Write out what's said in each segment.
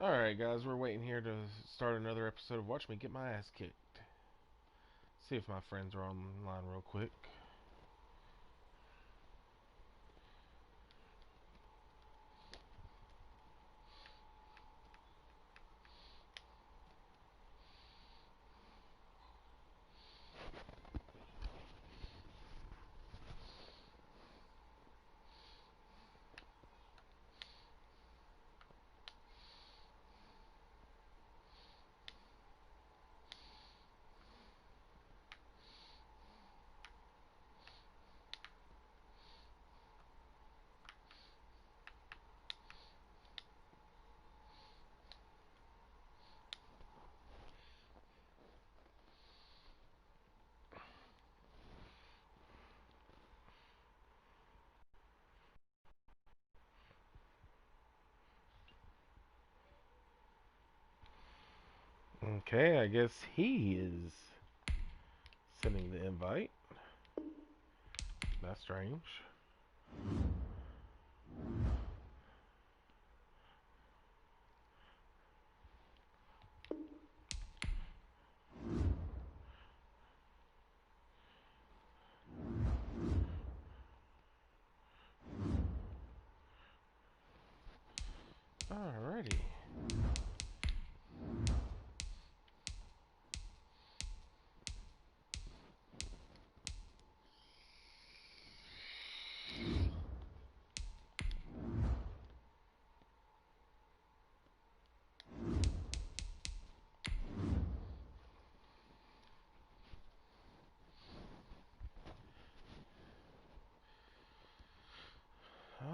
Alright, guys, we're waiting here to start another episode of Watch Me Get My Ass Kicked. See if my friends are online real quick. Okay, I guess he is sending the invite. That's strange. Alrighty.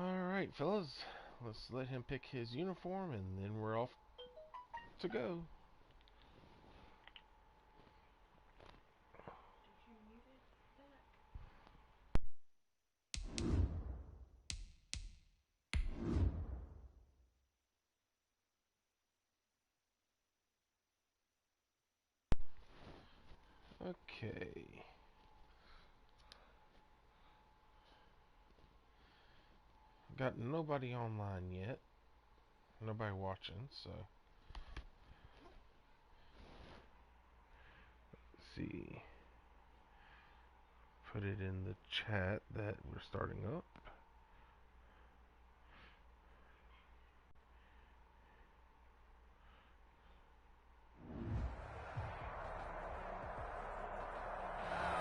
Alright, fellas. Let's let him pick his uniform and then we're off to go. Okay. Got nobody online yet. Nobody watching, so let's see. Put it in the chat that we're starting up.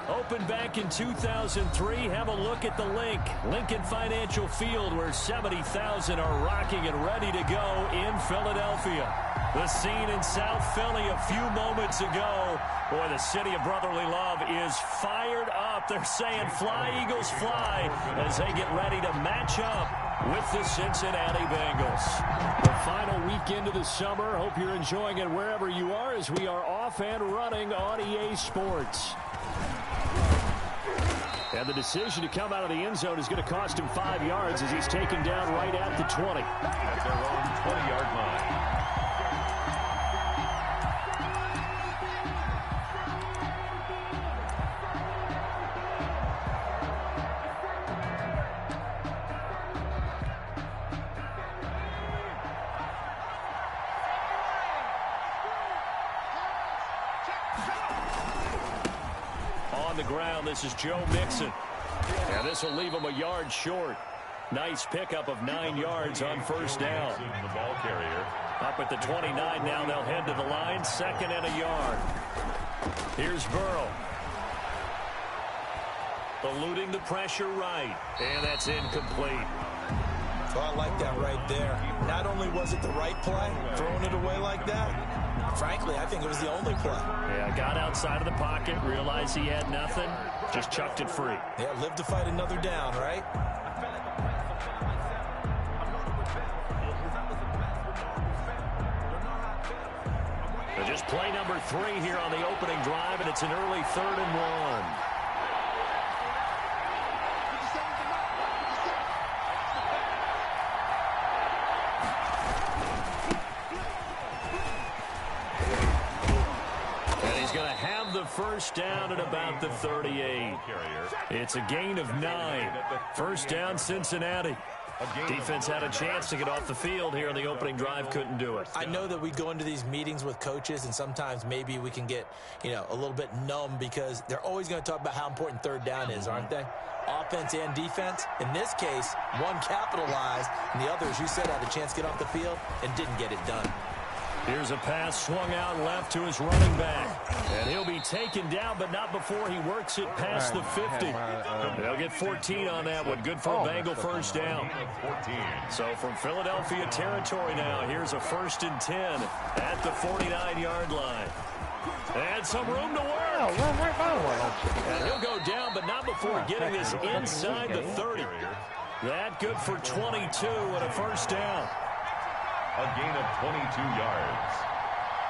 Opened back in 2003. Have a look at the link. Lincoln Financial Field, where 70,000 are rocking and ready to go in Philadelphia. The scene in South Philly a few moments ago. Boy, the city of brotherly love is fired up. They're saying fly, Eagles, fly, as they get ready to match up with the Cincinnati Bengals. The final weekend of the summer. Hope you're enjoying it wherever you are as we are off and running on EA Sports. And the decision to come out of the end zone is going to cost him 5 yards as he's taken down right at the 20. At their own 20-yard line. On the ground, this is Joe Mixon. And this will leave him a yard short. Nice pickup of 9 yards on first down. The ball carrier. Up at the 29 now, they'll head to the line. 2nd and a yard. Here's Burrow. Eluding the pressure right. And that's incomplete. So I like that right there. Not only was it the right play, throwing it away like that, frankly, I think it was the only play. Yeah, got outside of the pocket, realized he had nothing, just chucked it free. Yeah, live to fight another down, right? So just play number 3 here on the opening drive, and it's an early 3rd and 1. First down at about the 38. It's a gain of 9. First down, Cincinnati. Defense had a chance to get off the field here in the opening drive, couldn't do it. I know that we go into these meetings with coaches, and sometimes maybe we can get, a little bit numb because they're always going to talk about how important third down is, aren't they? Offense and defense. In this case, one capitalized, and the other, as you said, had a chance to get off the field and didn't get it done. Here's a pass swung out left to his running back. And he'll be taken down, but not before he works it past the 50. They'll get 14 on that one. Good for a Bengal first down. So from Philadelphia territory now, here's a 1st and 10 at the 49-yard line. And some room to work. And he'll go down, but not before getting this inside the 30. That good for 22 and a first down. A gain of 22 yards.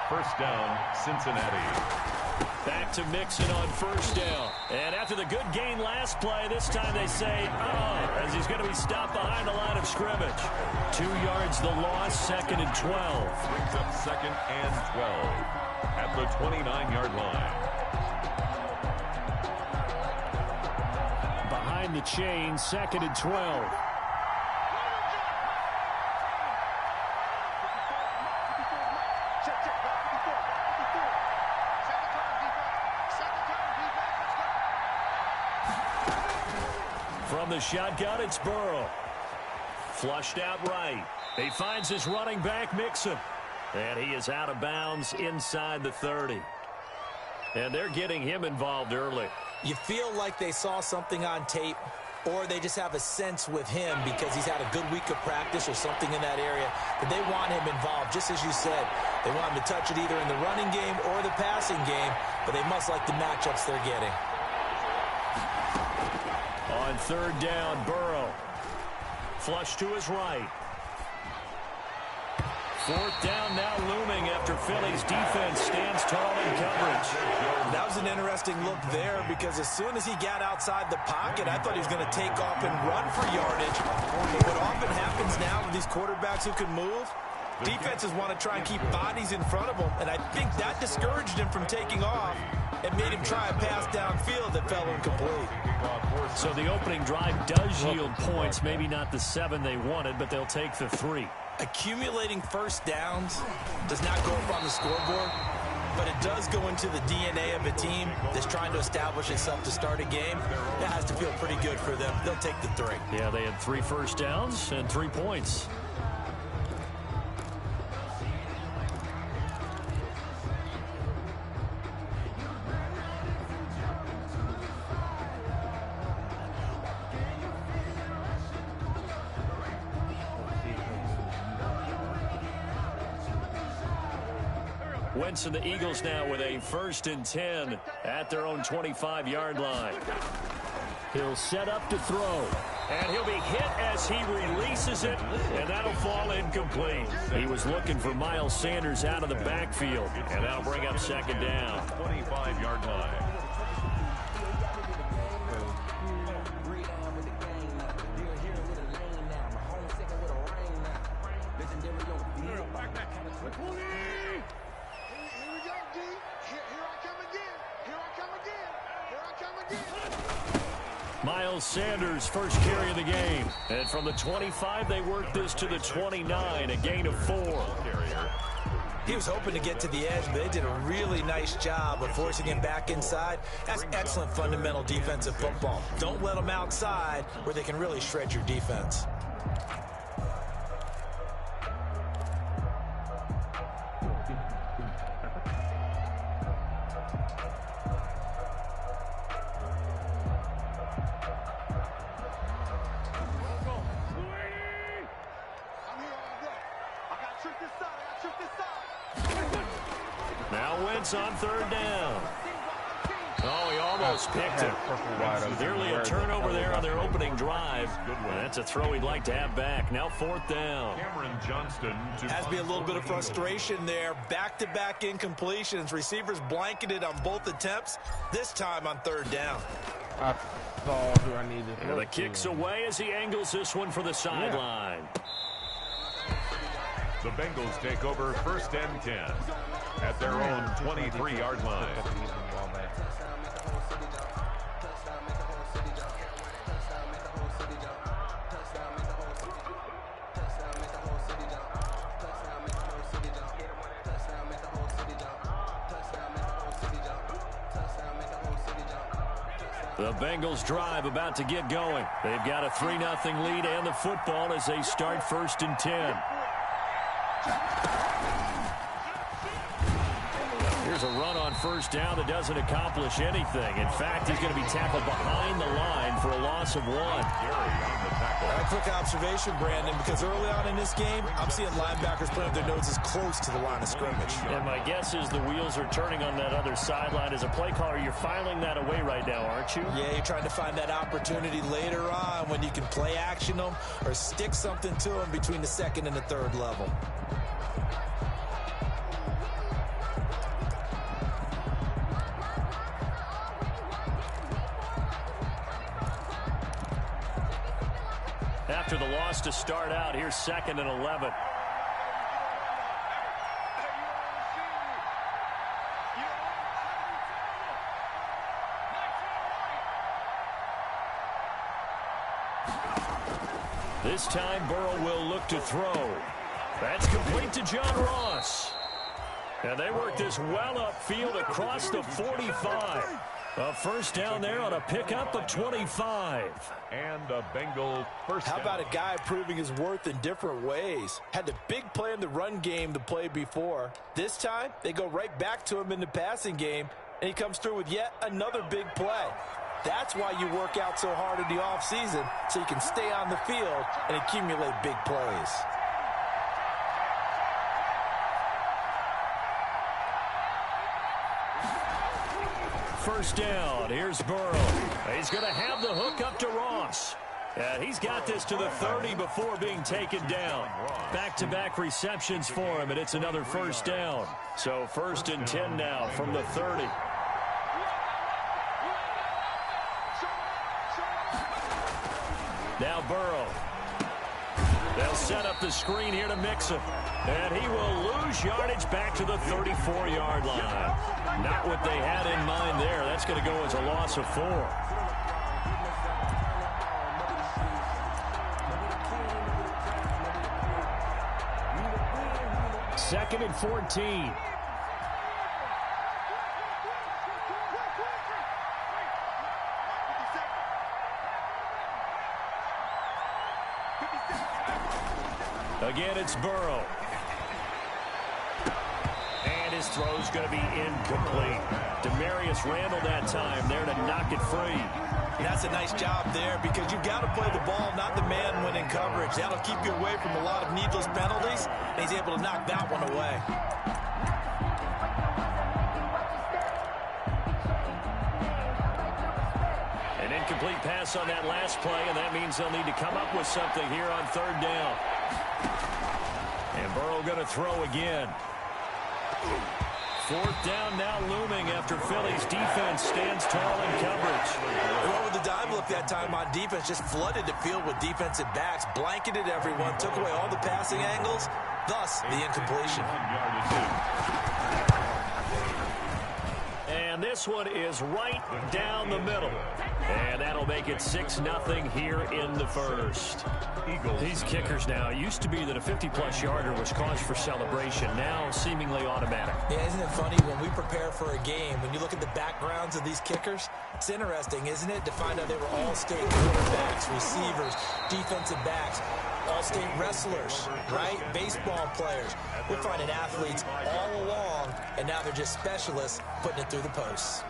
First down, Cincinnati. Back to Mixon on first down. And after the good gain last play, this time they say, as he's going to be stopped behind the line of scrimmage. 2 yards the loss, 2nd and 12. Brings up 2nd and 12 at the 29-yard line. Behind the chain, 2nd and 12. From the shotgun, it's Burrow. Flushed out right. He finds his running back, Mixon. And he is out of bounds inside the 30. And they're getting him involved early. You feel like they saw something on tape, or they just have a sense with him because he's had a good week of practice or something in that area that they want him involved. Just as you said, they want him to touch it either in the running game or the passing game, but they must like the matchups they're getting. On 3rd down, Burrow. Flush to his right. 4th down now looming after Philly's defense stands tall in coverage. That was an interesting look there because as soon as he got outside the pocket, I thought he was going to take off and run for yardage. But what often happens now with these quarterbacks who can move, defenses want to try and keep bodies in front of them, and I think that discouraged him from taking off and made him try a pass downfield that fell incomplete. So the opening drive does yield points, maybe not the 7 they wanted, but they'll take the 3. Accumulating first downs does not go up on the scoreboard, but it does go into the DNA of a team that's trying to establish itself to start a game. That has to feel pretty good for them. They'll take the 3. Yeah, they had 3 first downs and 3 points. Wentz and the Eagles now with a 1st and 10 at their own 25-yard line. He'll set up to throw. And he'll be hit as he releases it, and that'll fall incomplete. He was looking for Miles Sanders out of the backfield, and that'll bring up 2nd down. 25-yard line. Miles Sanders' first carry of the game. And from the 25, they work this to the 29, a gain of 4. He was hoping to get to the edge, but they did a really nice job of forcing him back inside. That's excellent fundamental defensive football. Don't let them outside where they can really shred your defense. Now Wentz on 3rd down. Oh, he almost picked it. Nearly a turnover there on their opening drive. That's a throw he'd like to have back. Now 4th down. Cameron Johnston. Has to be a little bit of frustration there. Back-to-back incompletions. Receivers blanketed on both attempts. This time on 3rd down. I saw who I needed. And the kick's away as he angles this one for the sideline. The Bengals take over 1st and 10 at their own 23-yard line. The Bengals drive about to get going. They've got a 3-0 lead and the football as they start 1st and 10. Here's a run on 1st down that doesn't accomplish anything. In fact, he's going to be tackled behind the line for a loss of 1. Quick observation, Brandon, because early on in this game, I'm seeing linebackers putting their noses close to the line of scrimmage. And my guess is the wheels are turning on that other sideline. As a play caller, you're filing that away right now, aren't you? Yeah, you're trying to find that opportunity later on when you can play action them or stick something to them between the 2nd and the 3rd level. After the loss to start out, here's 2nd and 11. This time, Burrow will look to throw. That's complete to John Ross. And they work this well upfield across the 45. A 1st down there on a pickup of 25. And a Bengal first down. How about a guy proving his worth in different ways? Had the big play in the run game to play before. This time, they go right back to him in the passing game, and he comes through with yet another big play. That's why you work out so hard in the offseason, so you can stay on the field and accumulate big plays. First down. Here's Burrow. He's going to have the hook up to Ross. And he's got this to the 30 before being taken down. Back-to-back receptions for him, and it's another 1st down. So 1st and 10 now from the 30. Now Burrow. They'll set up the screen here to mix him. And he will lose yardage back to the 34-yard line. Not what they had in mind there. That's going to go as a loss of 4. 2nd and 14. Again, it's Burrow. And his throw's going to be incomplete. Demarius Randall that time there to knock it free. That's a nice job there because you've got to play the ball, not the man when in coverage. That'll keep you away from a lot of needless penalties, and he's able to knock that one away. An incomplete pass on that last play, and that means they'll need to come up with something here on 3rd down. And Burrow going to throw again. 4th down now looming after Philly's defense stands tall in coverage. They went with the dime look that time on defense, just flooded the field with defensive backs, blanketed everyone, took away all the passing angles, thus the incompletion. And this one is right down the middle. And that'll make it 6-0 here in the 1st. These kickers now, it used to be that a 50-plus yarder was cause for celebration. Now seemingly automatic. Yeah, isn't it funny when we prepare for a game, when you look at the backgrounds of these kickers, it's interesting, isn't it, to find out they were all-state quarterbacks, receivers, defensive backs, all-state wrestlers, right? Baseball players. We're finding athletes all along, and now they're just specialists putting it through the posts.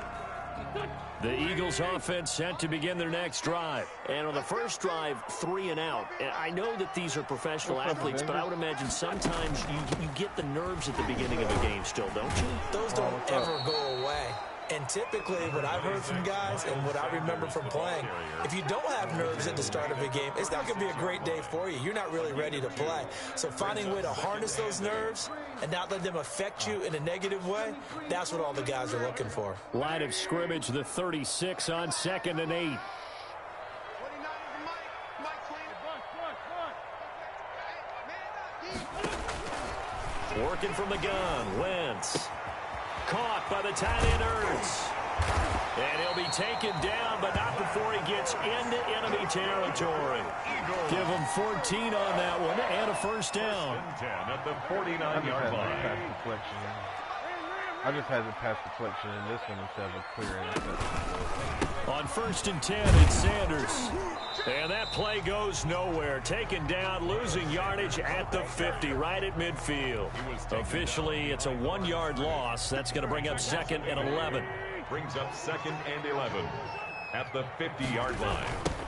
The Eagles offense set to begin their next drive. And on the first drive, 3 and out. And I know that these are professional athletes, but I would imagine sometimes you get the nerves at the beginning of a game still, don't you? Those don't ever go away. And typically, what I've heard from guys and what I remember from playing, if you don't have nerves at the start of a game, it's not going to be a great day for you. You're not really ready to play. So finding a way to harness those nerves and not let them affect you in a negative way, that's what all the guys are looking for. Line of scrimmage, the 36 on 2nd and 8. Working from the gun, Wentz. Caught by the tight end Ertz. And he'll be taken down, but not before he gets into enemy territory. Give him 14 on that one and a 1st down. 10 at the 49-yard line. I just had to pass deflection in this one instead of a clear interception. On 1st and 10, it's Sanders. And that play goes nowhere. Taken down, losing yardage at the 50, right at midfield. Officially, it's a 1-yard loss. That's going to bring up 2nd and 11. Brings up 2nd and 11 at the 50-yard line.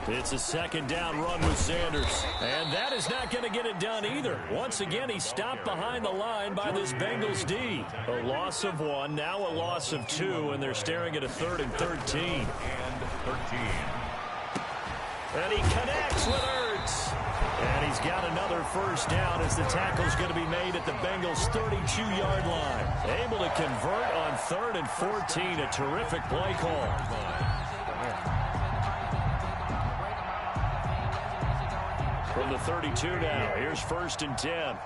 It's a 2nd down run with Sanders. And that is not going to get it done either. Once again, he stopped behind the line by this Bengals D. A loss of 1, now a loss of 2, and they're staring at a 3rd and 13. And 13. And he connects with Ertz. And he's got another 1st down as the tackle's going to be made at the Bengals' 32-yard line. Able to convert on 3rd and 14. A terrific play call. From the 32 now, here's 1st and 10.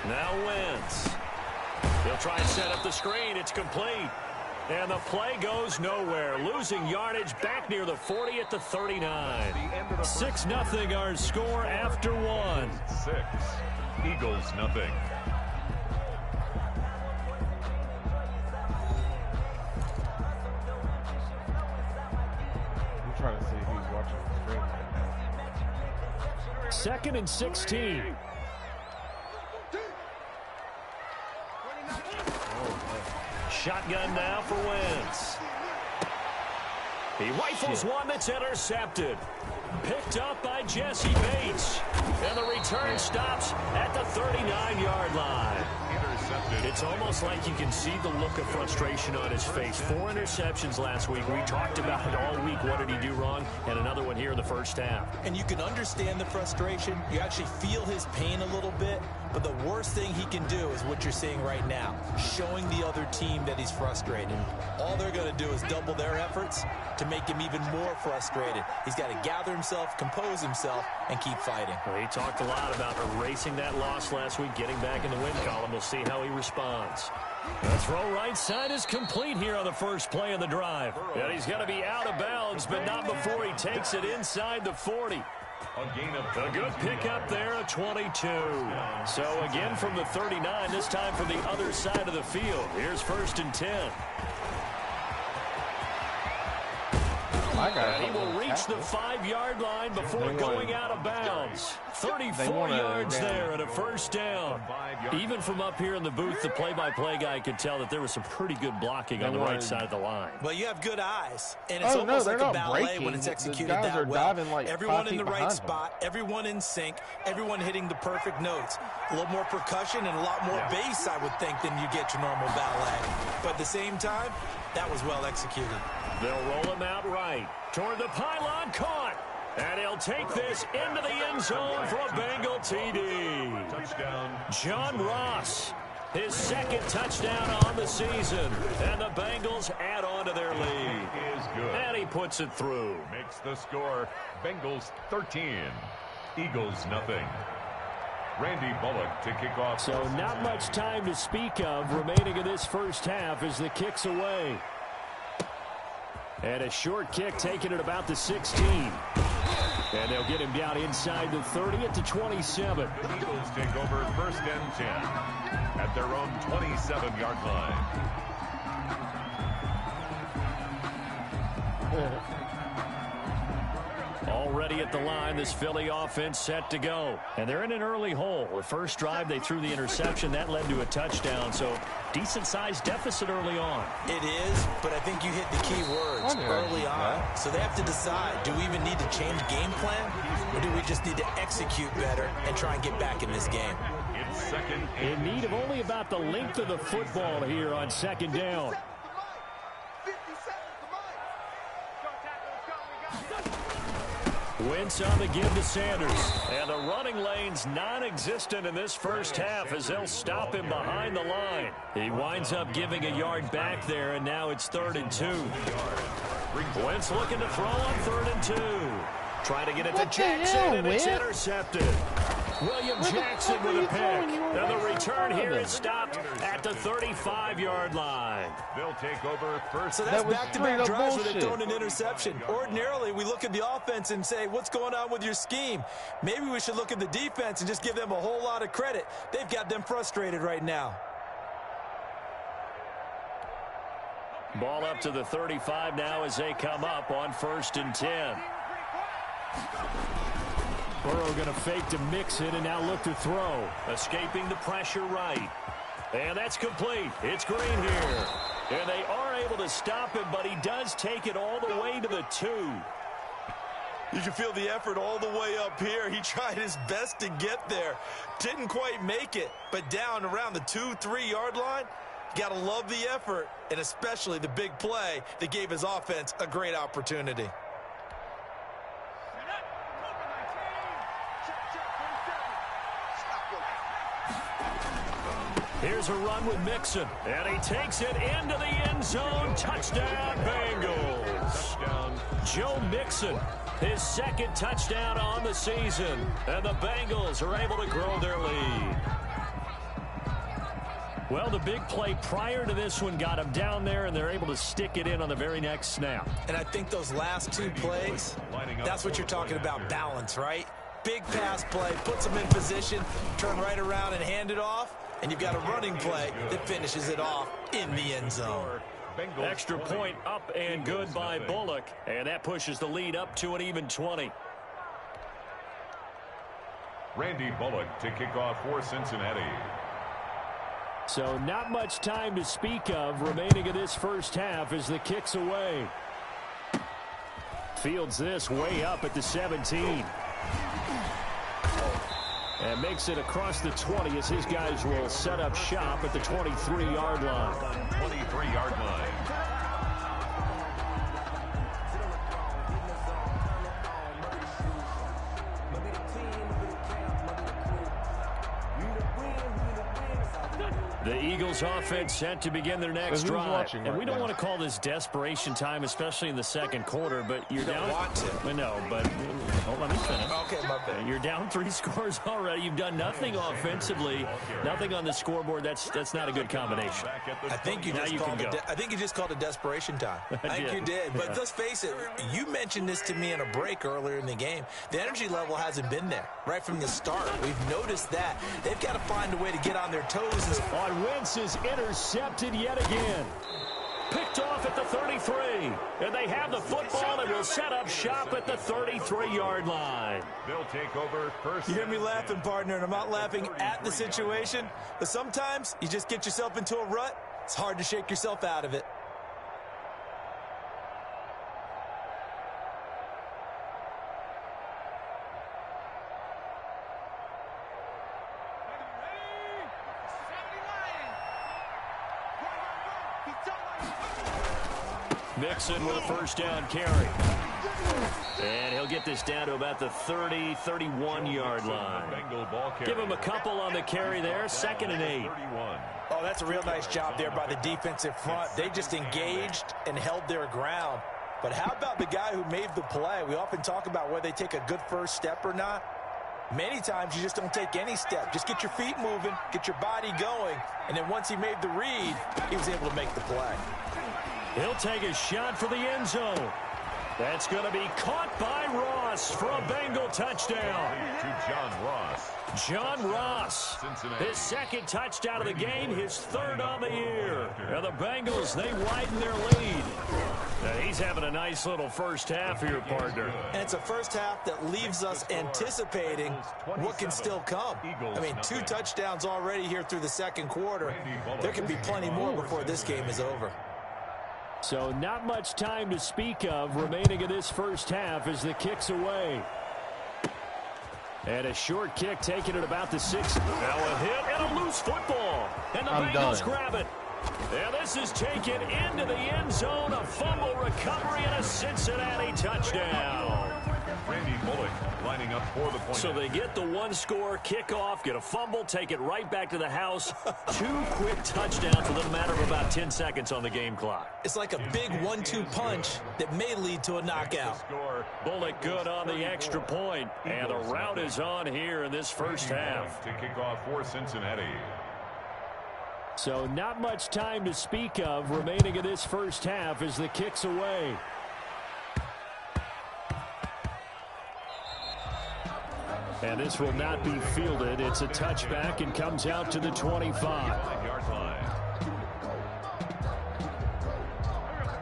Now Wentz. He'll try and set up the screen. It's complete. And the play goes nowhere. Losing yardage back near the 40 at the 39. 6-0 our score after 1. 6. Eagles nothing. I'm trying to see who's watching the screen right now. 2nd and 16. Shotgun now for Wentz. He rifles one that's intercepted. Picked up by Jesse Bates. And the return stops at the 39-yard line. It's almost like you can see the look of frustration on his face. 4 interceptions last week. We talked about it all week. What did he do wrong? And another one here in the 1st half. And you can understand the frustration. You actually feel his pain a little bit. But the worst thing he can do is what you're seeing right now, showing the other team that he's frustrated. All they're going to do is double their efforts to make him even more frustrated. He's got to gather himself, compose himself, and keep fighting. Well, he talked a lot about erasing that loss last week, getting back in the win column. We'll see how he responds. The throw right side is complete here on the first play of the drive. And he's going to be out of bounds, but not before he takes it inside the 40. A good pickup there at 22. So again from the 39, this time from the other side of the field. Here's 1st and 10. And he will reach the 5-yard line before going out of bounds. 34 yards there and a 1st down. Even from up here in the booth, the play-by-play guy could tell that there was some pretty good blocking on the right side of the line. Well, you have good eyes, and it's almost like a ballet when it's executed that well. Everyone in the right spot, everyone in sync, everyone hitting the perfect notes. A little more percussion and a lot more bass, I would think, than you get your normal ballet. But at the same time, that was well executed. They'll roll him out right. Toward the pylon, caught. And he'll take this into the end zone for a Bengal TD. Touchdown. John Ross, his 2nd touchdown on the season. And the Bengals add on to their lead. Is good. And he puts it through. Makes the score Bengals 13. Eagles nothing. Randy Bullock to kick off. So not much time to speak of remaining in this 1st half as the kick's away. And a short kick taken at about the 16. And they'll get him down inside the 30 at the 27. The Eagles take over 1st and 10 at their own 27-yard line. Already at the line, this Philly offense set to go. And they're in an early hole. The first drive, they threw the interception. That led to a touchdown. So decent-sized deficit early on. It is, but I think you hit the key words early on. So they have to decide, do we even need to change game plan? Or do we just need to execute better and try and get back in this game? It's 2nd in need of only about the length of the football here on 2nd down. Wentz on the give to Sanders. And the running lane's non-existent in this 1st half as they'll stop him behind the line. He winds up giving a yard back there, and now it's 3rd and 2. Wentz looking to throw on 3rd and 2. Trying to get it to Jackson, and it's intercepted. William Jackson with a pick. And the return here is stopped at the 35-yard line. They'll take over first. So that's back-to-back drives where they've thrown an interception. Ordinarily, we look at the offense and say, what's going on with your scheme? Maybe we should look at the defense and just give them a whole lot of credit. They've got them frustrated right now. Ball up to the 35 now as they come up on 1st and 10. Burrow going to fake to Mixon and now look to throw. Escaping the pressure right. And that's complete. It's Green here. And they are able to stop him, but he does take it all the way to the 2. You can feel the effort all the way up here. He tried his best to get there. Didn't quite make it, but down around the 2-3 yard line, you got to love the effort, and especially the big play that gave his offense a great opportunity. Here's a run with Mixon, and he takes it into the end zone. Touchdown, Bengals. Touchdown. Joe Mixon, his 2nd touchdown on the season, and the Bengals are able to grow their lead. Well, the big play prior to this one got them down there, and they're able to stick it in on the very next snap. And I think those last 2 plays, that's what you're talking about, balance, right? Big pass play, puts them in position, turn right around and hand it off. And you've got a running play that finishes it off in the end zone. Extra point up and good by Bullock. And that pushes the lead up to an even 20. Randy Bullock to kick off for Cincinnati. So not much time to speak of remaining in this first half as the kick's away. Fields this way up at the 17. And makes it across the 20 as his guys will set up shop at the 23-yard line. 23-yard line. The Eagles offense set to begin their next drive. And we don't want to call this desperation time, especially in the second quarter, but you're down. Want to. No, but hold on, let me finish. Okay, my bad. You're down 3 scores already. You've done nothing offensively, nothing on the scoreboard. That's not a good combination. I think you just called it desperation time. I think you did. But let's face it, you mentioned this to me in a break earlier in the game. The energy level hasn't been there right from the start. We've noticed that. They've got to find a way to get on their toes. Wentz is intercepted yet again. Picked off at the 33. And they have the football and will set up shop at the 33-yard line. They'll take over first. You hear me laughing, partner, and I'm not laughing at the situation. But sometimes you just get yourself into a rut. It's hard to shake yourself out of it. Mixon with a first down carry. And he'll get this down to about the 30, 31-yard line. Give him a couple on the carry there. 2nd and 8. Oh, that's a real nice job there by the defensive front. They just engaged and held their ground. But how about the guy who made the play? We often talk about whether they take a good first step or not. Many times you just don't take any step. Just get your feet moving, get your body going, and then once he made the read, he was able to make the play. He'll take a shot for the end zone. That's going to be caught by Ross for a Bengal touchdown. To John Ross. John Ross, his 2nd touchdown of the game, his 3rd on the year. And the Bengals, they widen their lead. Now, he's having a nice little first half here, partner. And it's a first half that leaves us anticipating what can still come. I mean, 2 touchdowns already here through the second quarter. There can be plenty more before this game is over. So not much time to speak of remaining in this first half as the kick's away. And a short kick taken at about the 6. Now a hit and a loose football. And the Bengals grab it. And this is taken into the end zone. A fumble recovery and a Cincinnati touchdown. Randy Bullock lining up for the point. So they get the one-score kickoff, get a fumble, take it right back to the house. 2 quick touchdowns within a matter of about 10 seconds on the game clock. It's like a big 1-2 punch that may lead to a knockout. Bullock good on the extra point, and the route is on here in this first half. To kick off for Cincinnati. So not much time to speak of remaining in this first half as the kick's away. And this will not be fielded. It's a touchback and comes out to the 25.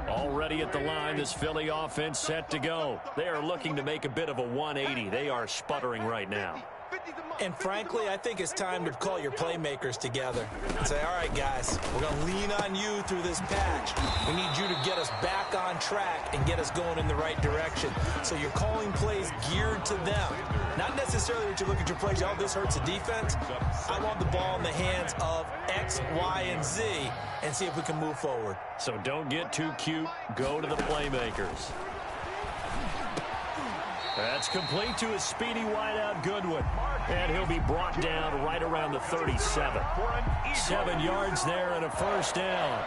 Already at the line, this Philly offense set to go. They are looking to make a bit of a 180. They are sputtering right now. And frankly, I think it's time to call your playmakers together and say, all right, guys, we're going to lean on you through this patch. We need you to get us back on track and get us going in the right direction. So you're calling plays geared to them. Not necessarily that you look at your plays, oh, this hurts the defense. I want the ball in the hands of X, Y, and Z and see if we can move forward. So don't get too cute. Go to the playmakers. That's complete to a speedy wideout Goodwin. And he'll be brought down right around the 37. 7 yards there and a first down.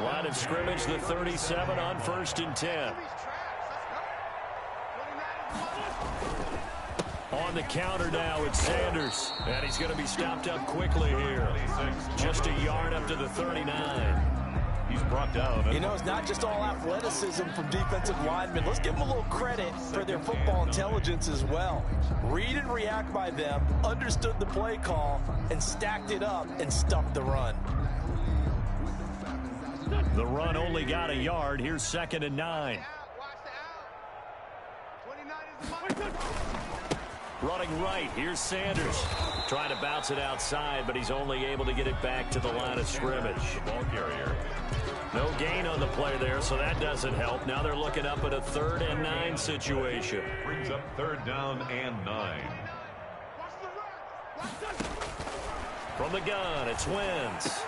Line of scrimmage, the 37 on 1st and 10. On the counter now, it's Sanders. And he's going to be stopped up quickly here. Just a yard up to the 39. He's brought down. You know, it's not just all athleticism from defensive linemen. Let's give them a little credit for their football intelligence as well. Read and react by them, understood the play call, and stacked it up and stuffed the run. The run only got a yard. Here's 2nd and 9. Running right, here's Sanders. Trying to bounce it outside, but he's only able to get it back to the line of scrimmage. Ball carrier. No gain on the play there, so that doesn't help. Now they're looking up at a 3rd and 9 situation. Brings up 3rd down and 9. From the gun, it's Wentz.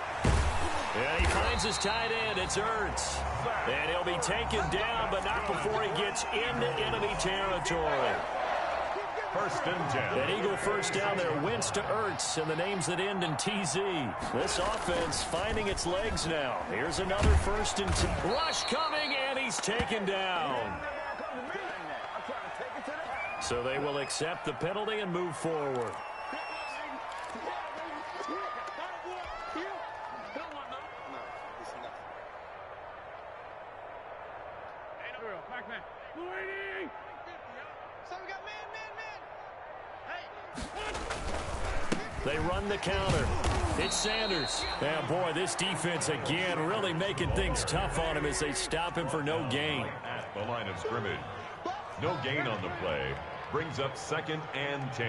And he finds his tight end. It's Ertz. And he'll be taken down, but not before he gets into enemy territory. 1st and 10. An Eagle first down there. Wentz to Ertz, and the names that end in TZ. This offense finding its legs now. Here's another 1st and 10. Rush coming, and he's taken down. So they will accept the penalty and move forward. They run the counter. It's Sanders. And boy, this defense again really making things tough on him as they stop him for no gain. At the line of scrimmage. No gain on the play. Brings up 2nd and 10.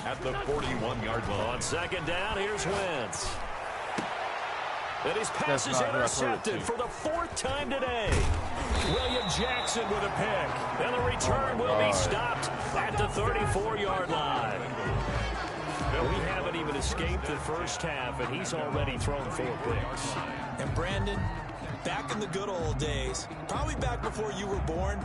At the 41-yard line. On 2nd down, here's Wentz. And his pass is intercepted for the 4th time today. William Jackson with a pick. And the return will be stopped at the 34-yard line. We haven't even escaped the first half, and he's already thrown 4 picks. And Brandon, back in the good old days, probably back before you were born,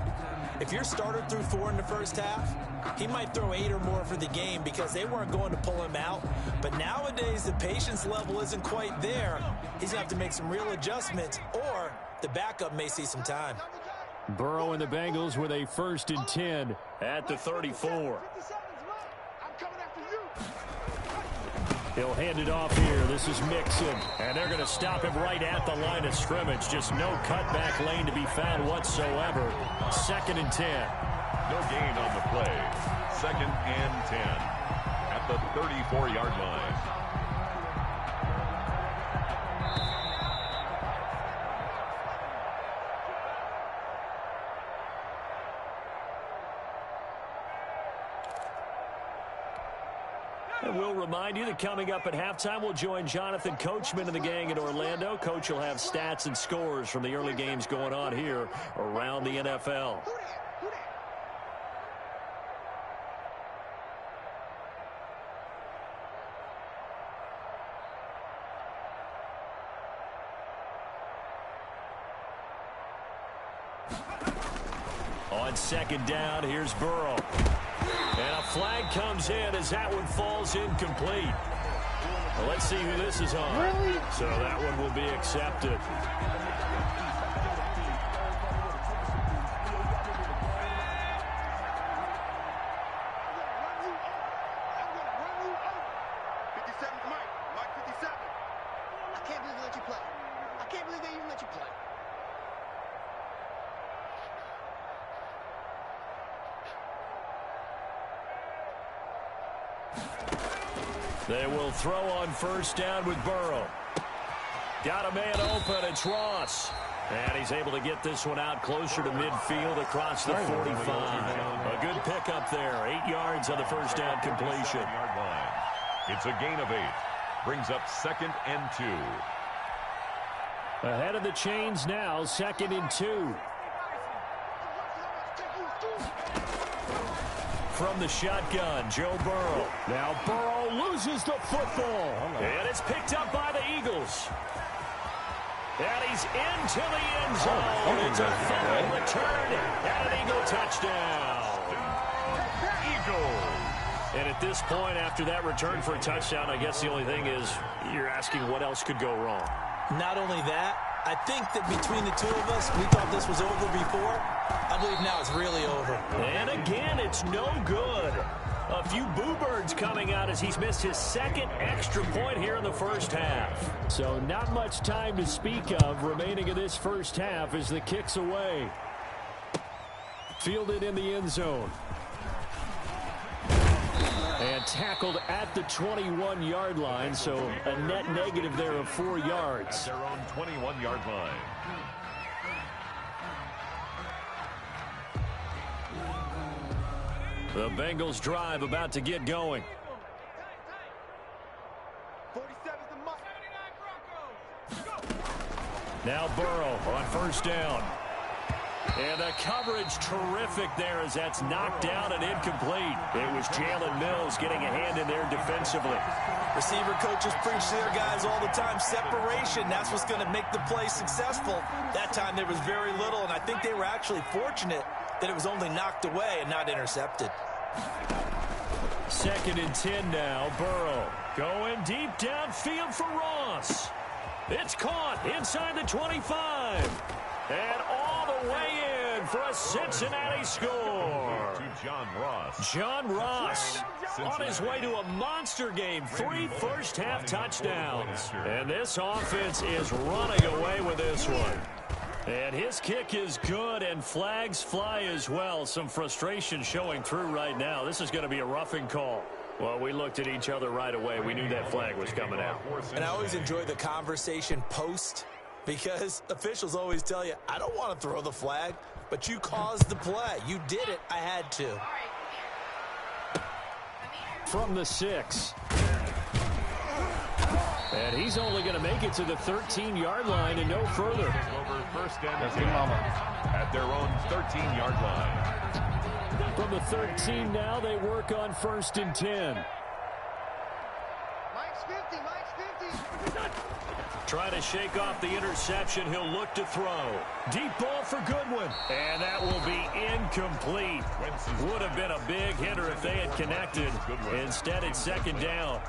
if your starter threw 4 in the first half, he might throw 8 or more for the game because they weren't going to pull him out. But nowadays, the patience level isn't quite there. He's going to have to make some real adjustments, or the backup may see some time. Burrow and the Bengals with a 1st and 10 at the 34. He'll hand it off here. This is Mixon. And they're going to stop him right at the line of scrimmage. Just no cutback lane to be found whatsoever. 2nd and 10. No gain on the play. 2nd and 10. At the 34-yard line. And we'll remind you that coming up at halftime, we'll join Jonathan Coachman and the gang in Orlando. Coach will have stats and scores from the early games going on here around the NFL. On second down, here's Burrow. And a flag comes in as that one falls incomplete. Well, let's see who this is on. Really? So that one will be accepted. They will throw on first down with Burrow. Got a man open. It's Ross. And he's able to get this one out closer to midfield across the 45. A good pickup there. 8 yards on the first down completion. It's a gain of 8. Brings up 2nd and 2. Ahead of the chains now, 2nd and 2. From the shotgun, Joe Burrow. Now Burrow loses the football. And it's picked up by the Eagles. And he's into the end zone. It's a fumble return and an Eagle touchdown. Eagles. And at this point, after that return for a touchdown, I guess the only thing is you're asking what else could go wrong. Not only that, I think that between the two of us, we thought this was over before. I believe now it's really over. And again, it's no good. A few boo birds coming out as he's missed his 2nd extra point here in the first half. So not much time to speak of remaining in this first half as the kick's away. Fielded in the end zone. And tackled at the 21-yard line, so a net negative there of 4 yards. At their own 21-yard line. The Bengals drive about to get going. Now Burrow on first down. And the coverage terrific there as that's knocked down and incomplete. It was Jalen Mills getting a hand in there defensively. Receiver coaches preach to their guys all the time. Separation, that's what's going to make the play successful. That time there was very little, and I think they were actually fortunate that it was only knocked away and not intercepted. 2nd and 10 now. Burrow going deep downfield for Ross. It's caught inside the 25. And all the way in for a Cincinnati score. To John Ross. John Ross on his way to a monster game. 3 first-half touchdowns. And this offense is running away with this one. And his kick is good, and flags fly as well. Some frustration showing through right now. This is going to be a roughing call. Well, we looked at each other right away. We knew that flag was coming out. And I always enjoy the conversation post, because officials always tell you, I don't want to throw the flag, but you caused the play. You did it. I had to. From the 6. And he's only going to make it to the 13-yard line and no further. Over first down at their own 13-yard line. From the 13 now, they work on 1st and 10. Trying to shake off the interception. He'll look to throw. Deep ball for Goodwin. And that will be incomplete. Would have been a big hitter if they had connected. Instead, it's 2nd down.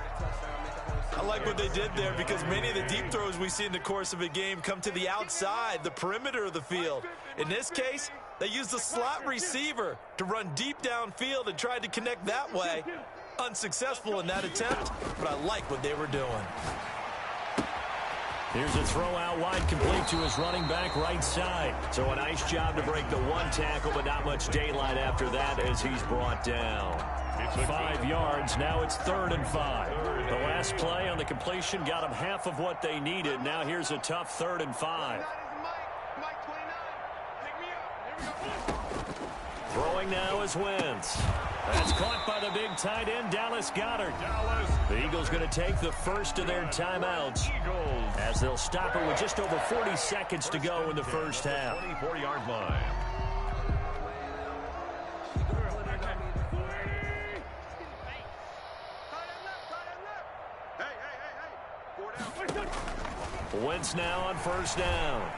I like what they did there because many of the deep throws we see in the course of a game come to the outside, the perimeter of the field. In this case, they used a slot receiver to run deep downfield and tried to connect that way. Unsuccessful in that attempt, but I like what they were doing. Here's a throw out wide, complete to his running back right side. So a nice job to break the 1 tackle, but not much daylight after that as he's brought down. 5 yards. Now it's 3rd and 5. The last play on the completion got them half of what they needed. Now here's a tough 3rd and 5. Throwing now is Wentz. That's caught by the big tight end, Dallas Goedert. The Eagles going to take the first of their timeouts as they'll stop it with just over 40 seconds to go in the first half. 24-yard line. Wentz now on first down.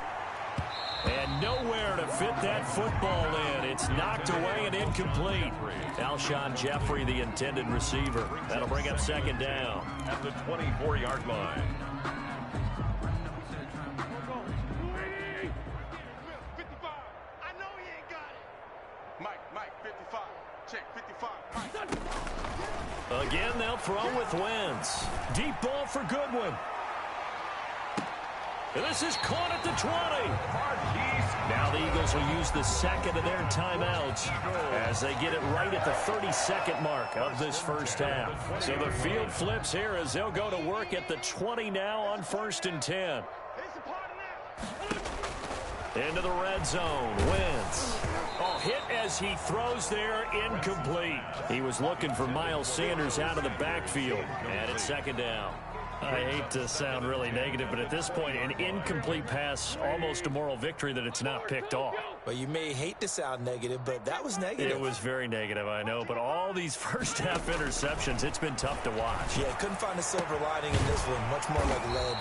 And nowhere to fit that football in. it's knocked away and incomplete. Alshon Jeffrey, the intended receiver. That'll bring up second down. At the 24-yard line. 55. I know he ain't got it. Mike, 55. Check, 55. Mike. Again, they'll throw with Wentz. Deep ball for Goodwin. This is caught at the 20. Now the Eagles will use the second of their timeouts as they get it right at the 32nd mark of this first half. So the field flips here as they'll go to work at the 20 now on 1st and 10. Into the red zone. Wentz. Oh, hit as he throws there, incomplete. He was looking for Miles Sanders out of the backfield. And it's second down. I hate to sound really negative, but at this point, an incomplete pass, almost a moral victory that it's not picked off. Well, you may hate to sound negative, but that was negative. It was very negative, I know, but all these first-half interceptions, it's been tough to watch. Yeah, couldn't find a silver lining in this one. Much more like lead.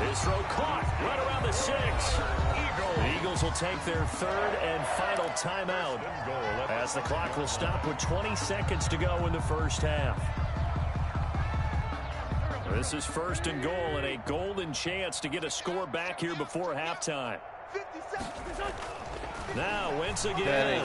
His throw caught right around the 6. The Eagles will take their third and final timeout as the clock will stop with 20 seconds to go in the first half. This is 1st and goal and a golden chance to get a score back here before halftime. Now Wentz again.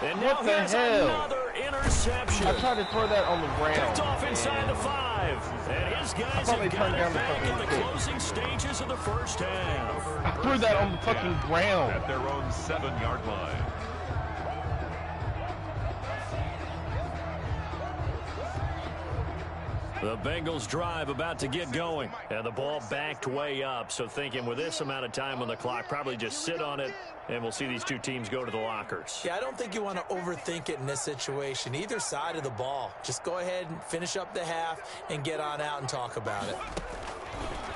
And now here's another interception. I tried to throw that on the ground. Picked off inside the 5. And his guys have got it back in the closing stages of the first half. I threw that on the fucking ground. At their own 7-yard line. The Bengals drive about to get going. And the ball backed way up. So thinking with this amount of time on the clock, probably just sit on it, and we'll see these two teams go to the lockers. Yeah, I don't think you want to overthink it in this situation. Either side of the ball. Just go ahead and finish up the half and get on out and talk about it.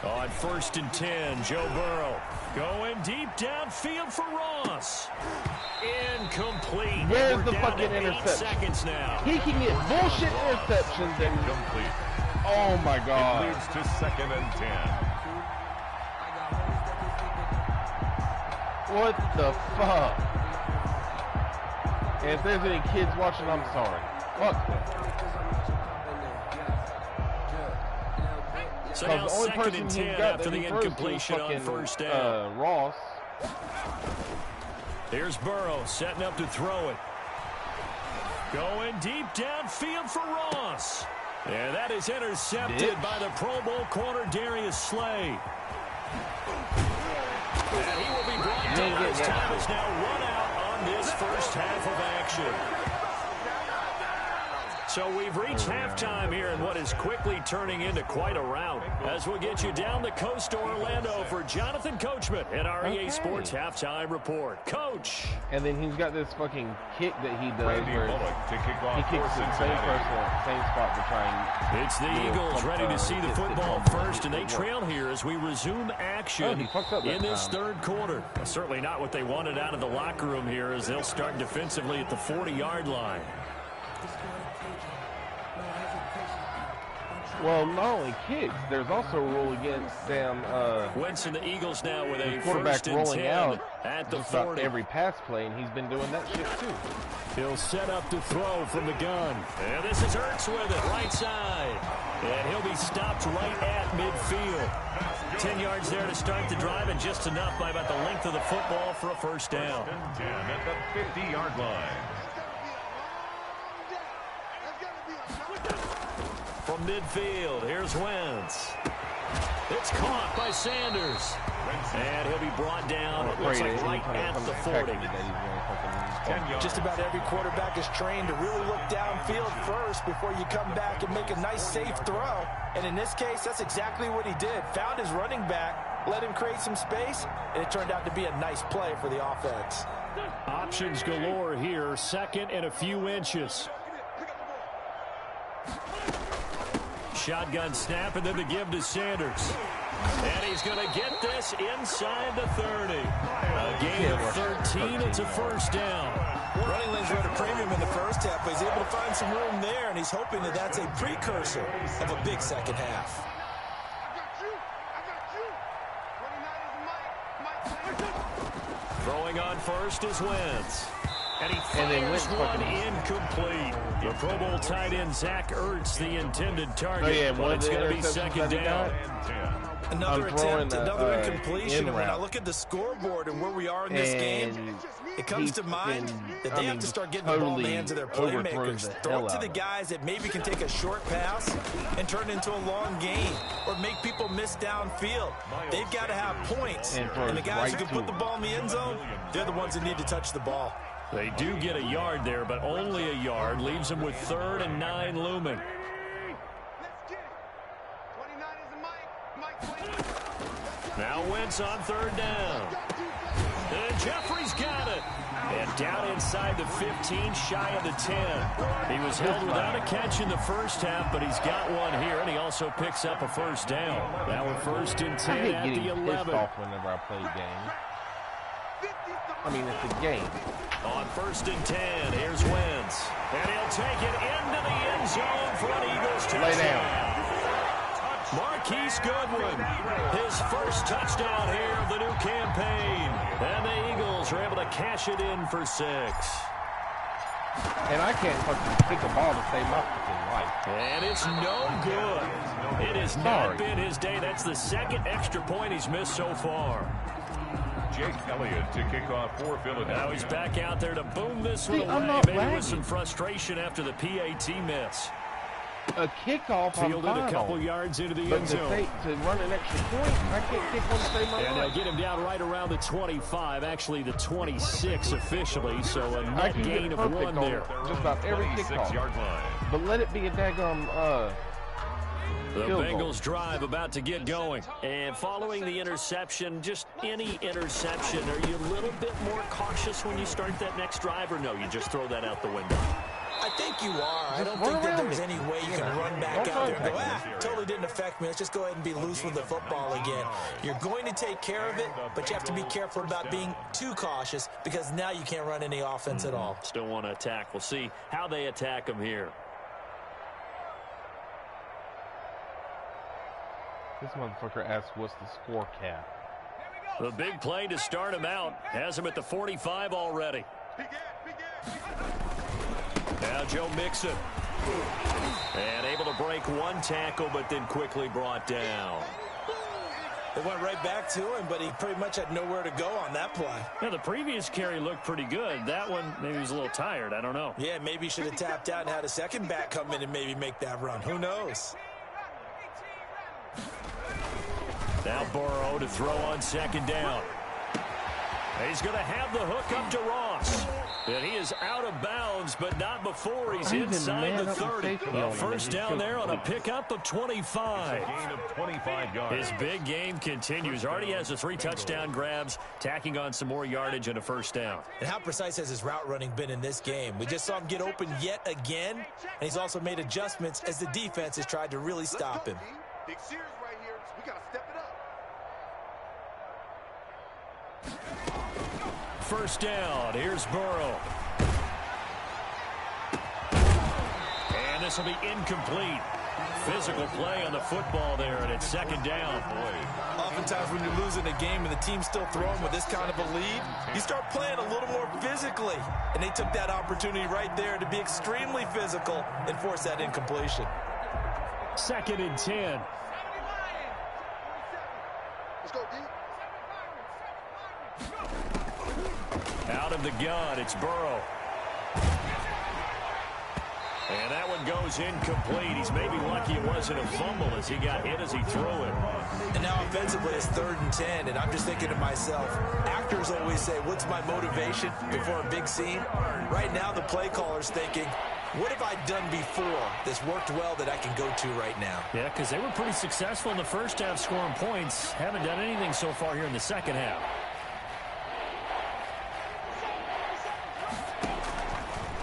On 1st and 10, Joe Burrow going deep downfield for Ross. Incomplete. Where's the fucking interception? 8 seconds now. He can get bullshit interceptions and Complete. oh my god. It leads to 2nd and 10. What the fuck? And if there's any kids watching, I'm sorry. Fuck them. So now The only 2nd person and he's 10 got after that the he throws to is incompletion on fucking, 1st down. Ross. Here's Burrow setting up to throw it. Going deep downfield for Ross. And that is intercepted by the Pro Bowl corner Darius Slay. And he will be brought down as time is now run out on this first half of action. So we've reached halftime here in what is quickly turning into quite a rout. As we'll get you down the coast to Orlando for Jonathan Coachman at our EA Sports Halftime Report. Coach! And then he's got this fucking kick that he does Randy where Bullock to kick off he for kicks the same Cincinnati. person at the same spot to try and... It's the Eagles ready to see the football first, and they trail here as we resume action in this third quarter. Certainly not what they wanted out of the locker room here as they'll start defensively at the 40-yard line. Well, not only kicks, there's also a rule against them Wentz and the Eagles now with a quarterback 1st and rolling 10 out at the just about 40. every pass play, and he's been doing that shit too. He'll set up to throw from the gun. And this is Ertz with it, right side. And he'll be stopped right at midfield. 10 yards there to start the drive, and just enough by about the length of the football for a first down. 10 at the 50-yard line. From midfield, here's Wentz. It's caught by Sanders. And he'll be brought down, it looks like right at the 40. Just about every quarterback is trained to really look downfield first before you come back and make a nice, safe throw. And in this case, that's exactly what he did. Found his running back, let him create some space, and it turned out to be a nice play for the offense. Options galore here, 2nd and a few inches. Shotgun snap, and then the give to Sanders. And he's going to get this inside the 30. A gain of 13, it's a first down. Running lanes were at a premium in the first half, but he's able to find some room there, and he's hoping that that's a precursor of a big second half. Throwing on first is Wentz. And he fires one incomplete. The Pro Bowl tight end Zach Ertz, the intended target, but it's going to be second down. Another attempt, another incompletion. And when I look at the scoreboard and where we are in this game, it comes to mind that they have to start getting the ball in the hands of their playmakers. Throw it to the guys that maybe can take a short pass and turn it into a long gain or make people miss downfield. They've got to have points. And the guys who can put the ball in the end zone, they're the ones that need to touch the ball. They do get a yard there, but only a yard. Leaves them with 3rd and 9 looming. Now Wentz on 3rd down. And Jeffrey's got it. And down inside the 15, shy of the 10. He was held without a catch in the first half, but he's got one here, and he also picks up a first down. Now we're 1st and 10 at the 11. Off whenever I play games. I mean, it's a game. On 1st and 10, here's Wentz. And he'll take it into the end zone for an Eagles touchdown. Lay down. Marquise Goodwin, his first touchdown here of the new campaign. And the Eagles are able to cash it in for 6. And I can't fucking kick a ball to save my fucking life. And it's no good. It has not been his day. That's the 2nd extra point he's missed so far. Jake Elliott to kick off for Philadelphia. Now he's back out there to boom this one away. Maybe with some frustration after the PAT miss. A kickoff, fielded a couple yards into the end zone. To run an extra point, I can't kick one to save my life. And they'll get him down right around the 25, actually the 26 officially, so a net gain of 1 there. Just about every kickoff. But let it be a daggone the Bengals drive about to get going. And following the interception, just any interception, are you a little bit more cautious when you start that next drive, or no, you just throw that out the window? I think you are. I don't think that there's any way you can run back out there and go, totally didn't affect me. Let's just go ahead and be loose with the football again. You're going to take care of it, but you have to be careful about being too cautious because now you can't run any offense at all. Still want to attack. We'll see how they attack him here. This motherfucker asked what's the score cap. The big play to start him out. Has him at the 45 already. Now Joe Mixon. And able to break 1 tackle, but then quickly brought down. They went right back to him, but he pretty much had nowhere to go on that play. Yeah, the previous carry looked pretty good. That one, maybe he was a little tired. I don't know. Yeah, maybe he should have tapped out and had a second back come in and maybe make that run. Who knows? Now Burrow to throw on 2nd down. He's going to have the hook up to Ross. And he is out of bounds, but not before he's inside the 30. Well, first down there on a pickup of 25. Gain of 25 yards. His big game continues. Already has the 3 touchdown grabs, tacking on some more yardage and a first down. And how precise has his route running been in this game? We just saw him get open yet again, and he's also made adjustments as the defense has tried to really stop him. Big series right here. We got to step it up. First down, here's Burrow. And this will be incomplete. Physical play on the football there, and it's 2nd down. Oftentimes when you're losing a game and the team's still throwing with this kind of a lead, you start playing a little more physically. And they took that opportunity right there to be extremely physical and force that incompletion. 2nd and 10. Let's go, D. Out of the gun, it's Burrow. And that one goes incomplete. He's maybe lucky it wasn't a fumble as he got hit as he threw it. And now offensively it's 3rd and 10, and I'm just thinking to myself, actors always say, what's my motivation before a big scene? Right now the play caller's thinking, what have I done before that's worked well that I can go to right now? Yeah, because they were pretty successful in the first half scoring points. Haven't done anything so far here in the second half.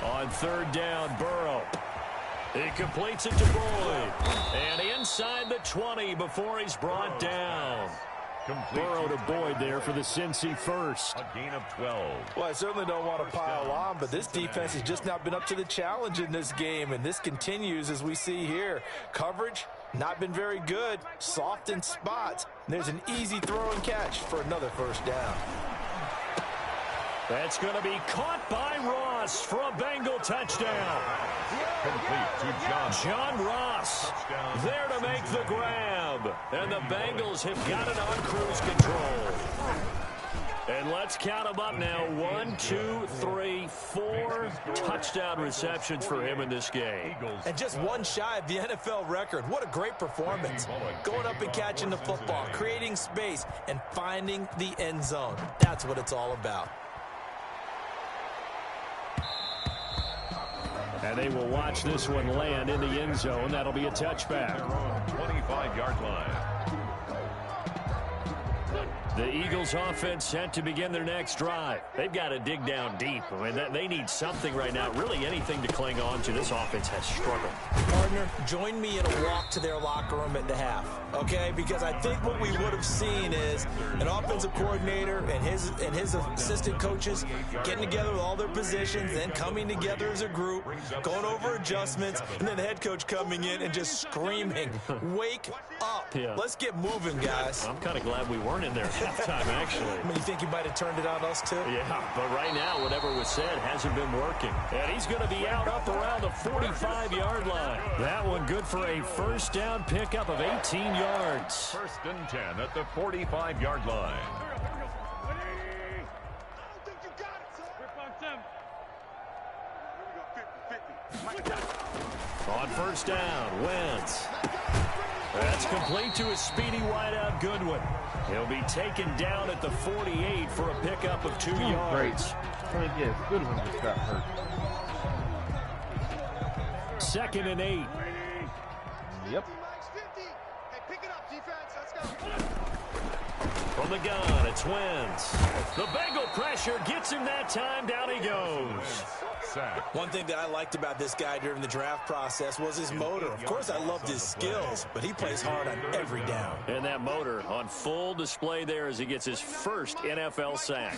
On 3rd down, Burrow. He completes it to Boyd. And inside the 20 before he's brought down. Burrow to Boyd there for the Cincy first. A gain of 12. Well, I certainly don't want to pile on, but this defense has just not been up to the challenge in this game, and this continues as we see here. Coverage, not been very good. Soft in spots. And there's an easy throw and catch for another first down. That's going to be caught by Ross for a Bengal touchdown. Complete to John Ross there to make the grab. And the Bengals have got it on cruise control. And let's count them up now. 1, 2, 3, 4 touchdown receptions for him in this game. And just one shy of the NFL record. What a great performance. Going up and catching the football, creating space, and finding the end zone. That's what it's all about. And they will watch this one land in the end zone. That'll be a touchback. 25-yard line. The Eagles offense set to begin their next drive. They've got to dig down deep. I mean, they need something right now, really anything to cling on to. This offense has struggled. Partner, join me in a walk to their locker room at the half, okay? Because I think what we would have seen is an offensive coordinator and his assistant coaches getting together with all their positions, then coming together as a group, going over adjustments, and then the head coach coming in and just screaming, wake up. Yeah. Let's get moving, guys. I'm kind of glad we weren't in there at halftime, actually. I mean, you think he might have turned it on us, too? Yeah, but right now, whatever was said hasn't been working. And he's going to be out up around the 45-yard line. That one good for a first down pickup of 18 yards. First and 10 at the 45-yard line. On first down, Wentz. That's complete to his speedy wideout, Goodwin. He'll be taken down at the 48 for a pickup of 2 yards. Great. Yes, Goodwin just got hurt. 2nd and 8. Yep. From the gun, it's Wentz. The Bengal pressure gets him that time. Down he goes. One thing that I liked about this guy during the draft process was his motor. Of course, I loved his skills, but he plays hard on every down. And that motor on full display there as he gets his first NFL sack.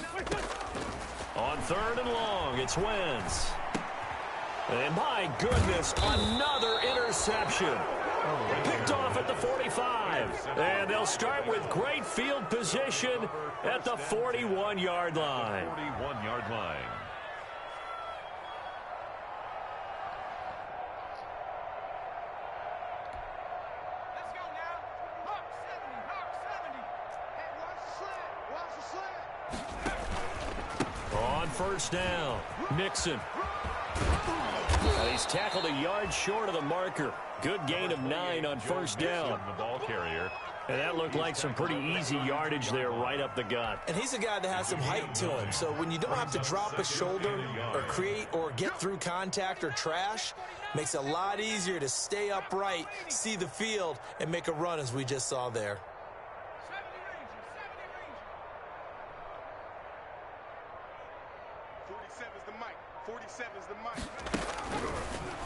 On 3rd and long, it's Wentz. And my goodness, another interception. Picked off at the 45. And they'll start with great field position at the 41-yard line. 41-yard line. On first down, Nixon. And he's tackled a yard short of the marker. Good gain of 9 on first down. The ball carrier. And that looked like some pretty easy yardage there right up the gut. And he's a guy that has some height to him. So when you don't have to drop a shoulder or create or get through contact or trash, makes it a lot easier to stay upright, see the field, and make a run as we just saw there.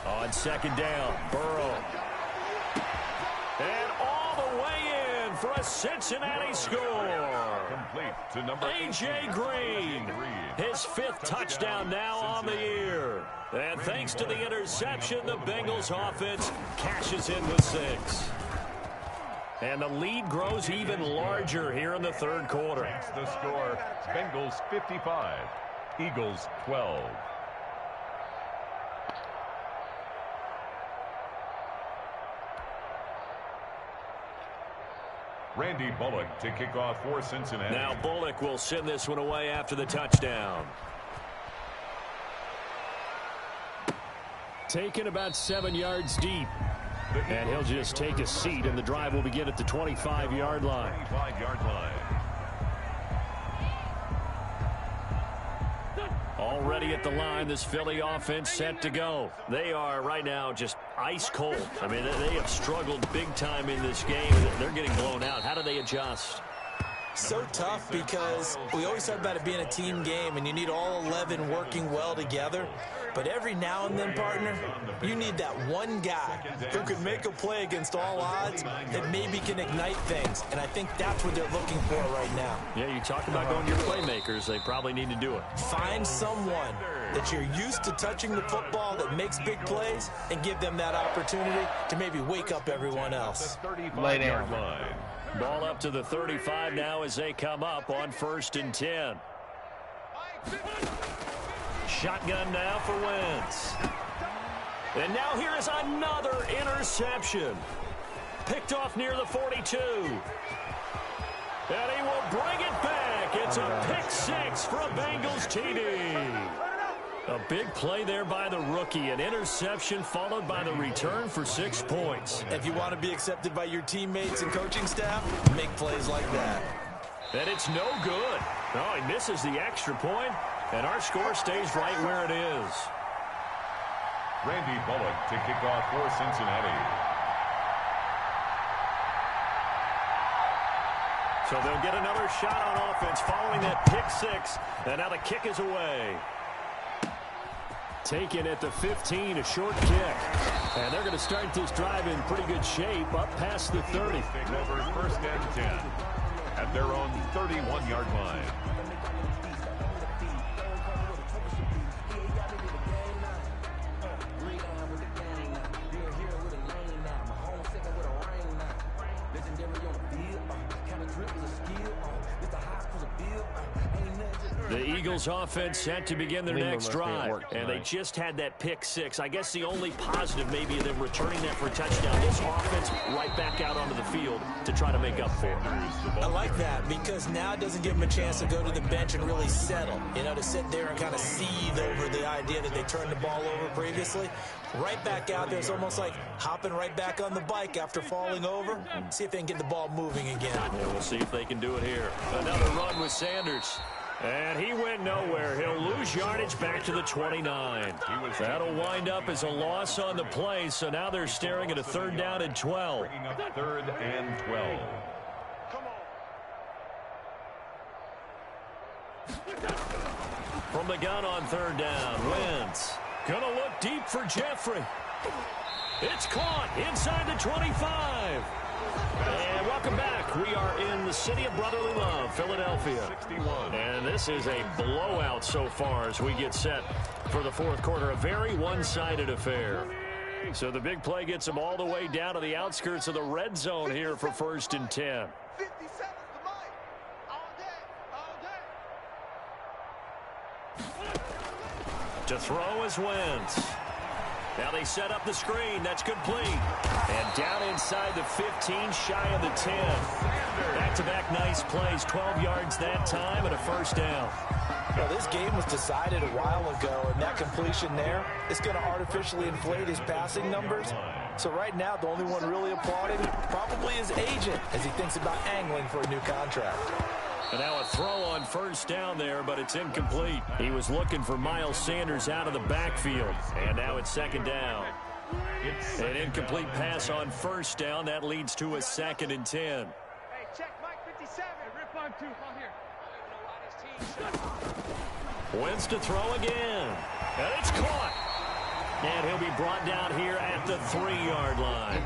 On 2nd down, Burrow. And all the way in for a Cincinnati score. Complete to number A.J. Green. His 5th touchdown now on the year. And thanks to the interception, the Bengals offense cashes in with 6. And the lead grows even larger here in the 3rd quarter. The score, Bengals 55, Eagles 12. Randy Bullock to kick off for Cincinnati. Now Bullock will send this one away after the touchdown. Taken about 7 yards deep. And he'll just take a seat, and the drive will begin at the 25-yard line. 25-yard line. Already at the line, this Philly offense set to go. They are right now just ice cold. I mean, they have struggled big time in this game. They're getting blown out. How do they adjust? So tough because we always talk about it being a team game and you need all 11 working well together. But every now and then, partner, you need that one guy who can make a play against all odds that maybe can ignite things. And I think that's what they're looking for right now. Yeah, you talk about going to your playmakers. They probably need to do it. Find someone that you're used to touching the football that makes big plays and give them that opportunity to maybe wake up everyone else. Lay down. Ball up to the 35 now as they come up on 1st and 10. Shotgun now for Wentz. And now here is another interception. Picked off near the 42. And he will bring it back. It's a pick six for a Bengals TD. A big play there by the rookie. An interception followed by the return for 6 points. If you want to be accepted by your teammates and coaching staff, make plays like that. And it's no good. Oh, he misses the extra point, and our score stays right where it is. Randy Bullock to kick off for Cincinnati. So they'll get another shot on offense following that pick six, and now the kick is away. Taken at the 15, a short kick. And they're going to start this drive in pretty good shape, up past the 30. Take over first and 10 at their own 31-yard line. The Eagles offense set to begin their next drive, and they just had that pick six. I guess the only positive maybe of them returning that for a touchdown. This offense right back out onto the field to try to make up for it. I like that because now it doesn't give them a chance to go to the bench and really settle. You know, to sit there and kind of seethe over the idea that they turned the ball over previously. Right back out there. It's almost like hopping right back on the bike after falling over. See if they can get the ball moving again. Yeah, we'll see if they can do it here. Another run with Sanders. And he went nowhere. He'll lose yardage back to the 29. That'll wind up as a loss on the play, so now they're staring at a 3rd down and 12. Bringing up 3rd and 12. From the gun on 3rd down, Wentz. Gonna look deep for Jeffrey. It's caught inside the 25. And welcome back. We are in the city of brotherly love, Philadelphia. 61. And this is a blowout so far as we get set for the 4th quarter. A very one-sided affair. So the big play gets them all the way down to the outskirts of the red zone here for 1st and 10. 50 seconds to Mike. All day. To throw is Wentz. Now they set up the screen. That's complete. And down inside the 15, shy of the 10. Back-to-back nice plays. 12 yards that time and a 1st down. Well, this game was decided a while ago, and that completion there is going to artificially inflate his passing numbers. So right now, the only one really applauding probably his agent as he thinks about angling for a new contract. And now a throw on 1st down there, but it's incomplete. He was looking for Miles Sanders out of the backfield. And now it's 2nd down. An incomplete pass on 1st down. That leads to a 2nd and 10. Hey, check Mike 57. Rip on 2. On here. Wentz to throw again. And it's caught. And he'll be brought down here at the 3-yard line.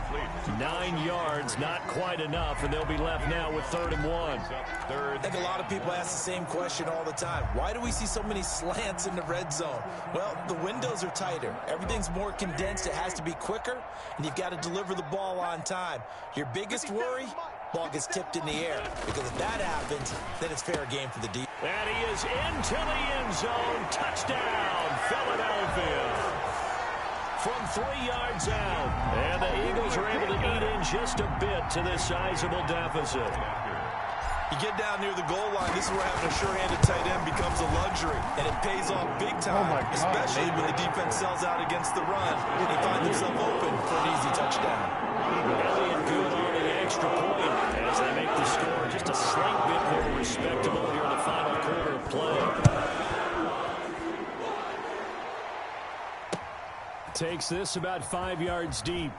9 yards, not quite enough, and they'll be left now with 3rd and 1. I think a lot of people ask the same question all the time. Why do we see so many slants in the red zone? Well, the windows are tighter. Everything's more condensed. It has to be quicker, and you've got to deliver the ball on time. Your biggest worry? Ball gets tipped in the air, because if that happens, then it's fair game for the defense. And he is into the end zone. Touchdown, Philadelphia. From 3 yards out. And the Eagles are able to eat in just a bit to this sizable deficit. You get down near the goal line, this is where having a sure-handed tight end becomes a luxury, and it pays off big time, especially when the defense sells out against the run and they find themselves open for an easy touchdown. Elliott good on the extra point as they make the score just a slight bit more respectable here in the final quarter of play. Takes this about 5 yards deep.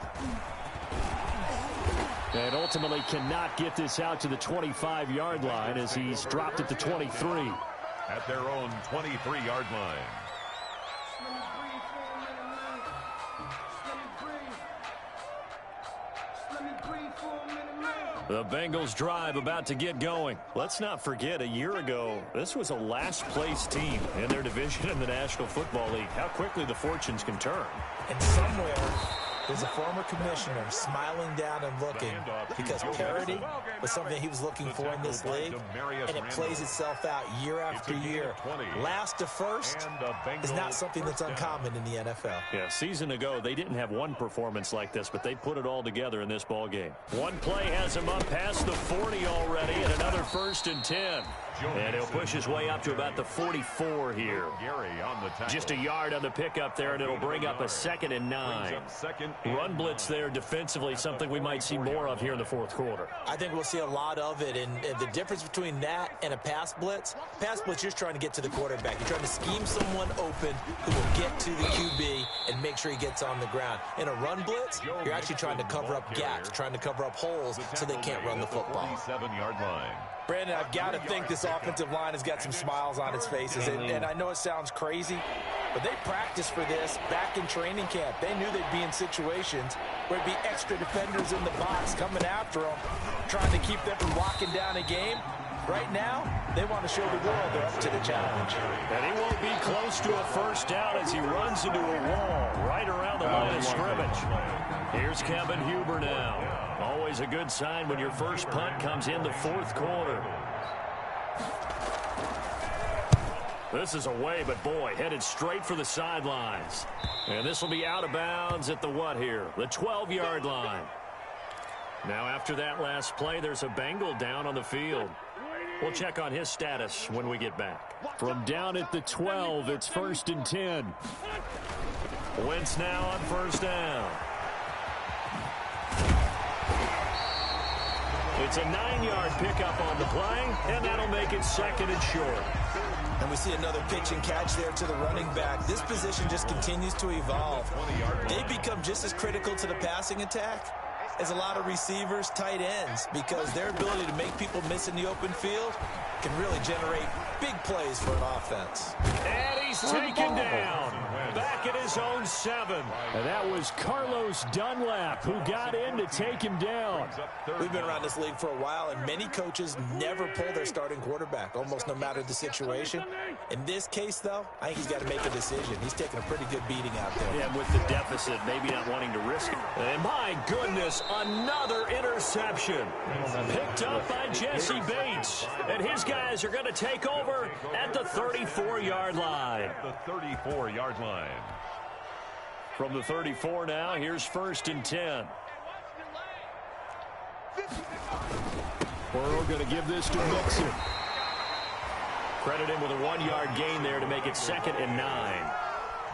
And ultimately cannot get this out to the 25-yard line as he's dropped at the 23. At their own 23-yard line. The Bengals drive about to get going. Let's not forget, a year ago, this was a last-place team in their division in the National Football League. How quickly the fortunes can turn. And somewhere There's a former commissioner smiling down and looking because parity was something he was looking for in this league, and it plays itself out year after year. Last to first is not something that's uncommon in the NFL. Yeah, season ago, they didn't have one performance like this, but they put it all together in this ball game. One play has him up past the 40 already, and another 1st and 10. And he'll push his way up to about the 44 here. Just a yard on the pickup there, and it'll bring up a 2nd and 9. Run blitz there defensively, something we might see more of here in the 4th quarter. I think we'll see a lot of it, and the difference between that and a pass blitz, you're trying to get to the quarterback. You're trying to scheme someone open who will get to the QB and make sure he gets on the ground. In a run blitz, you're actually trying to cover up gaps, trying to cover up holes so they can't run the football. 47-yard line. Brandon, I've got to think this offensive line has got some smiles on its faces, and I know it sounds crazy, but they practiced for this back in training camp. They knew they'd be in situations where it'd be extra defenders in the box coming after them, trying to keep them from locking down a game. Right now, they want to show the world they're up to the challenge. And he won't be close to a 1st down as he runs into a wall right around the line of scrimmage. Here's Kevin Huber now. Always a good sign when your first punt comes in the 4th quarter. This is away, but boy, headed straight for the sidelines. And this will be out of bounds at the what here? The 12-yard line. Now after that last play, there's a Bengal down on the field. We'll check on his status when we get back. From down at the 12, it's 1st and 10. Wentz now on 1st down. It's a 9-yard pickup on the play, and that'll make it 2nd and short. And we see another pitch and catch there to the running back. This position just continues to evolve. They become just as critical to the passing attack as a lot of receivers, tight ends, because their ability to make people miss in the open field can really generate big plays for an offense. And he's taken down back at his own 7. And that was Carlos Dunlap who got in to take him down. We've been around this league for a while, and many coaches never pull their starting quarterback, almost no matter the situation. In this case, though, I think he's got to make a decision. He's taking a pretty good beating out there. Yeah, with the deficit, maybe not wanting to risk it. And my goodness, another interception. Picked up by Jesse Bates. And his guys are going to take over at the 34-yard line. The 34-yard line. From the 34 now, here's 1st and 10. Burrow going to give this to Mixon. Credit him with a 1-yard gain there to make it 2nd and 9.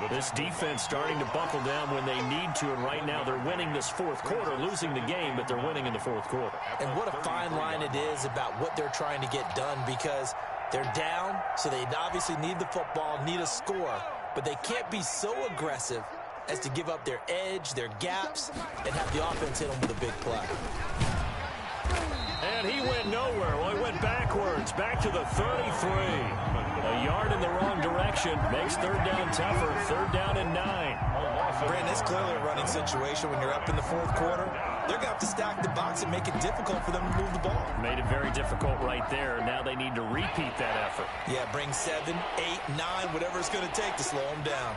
This defense starting to buckle down when they need to, and right now they're winning this 4th quarter, losing the game, but they're winning in the 4th quarter. And what a fine line it is about what they're trying to get done, because they're down, so they obviously need the football, need a score, but they can't be so aggressive as to give up their edge, their gaps, and have the offense hit them with a big play. And he went nowhere. Well, he went backwards, back to the 33. A yard in the wrong direction makes 3rd down tougher. 3rd down and 9. Brandon, it's clearly a running situation when you're up in the 4th quarter. They're going to have to stack the box and make it difficult for them to move the ball. Made it very difficult right there. Now they need to repeat that effort. Yeah, bring 7, 8, 9, whatever it's going to take to slow them down.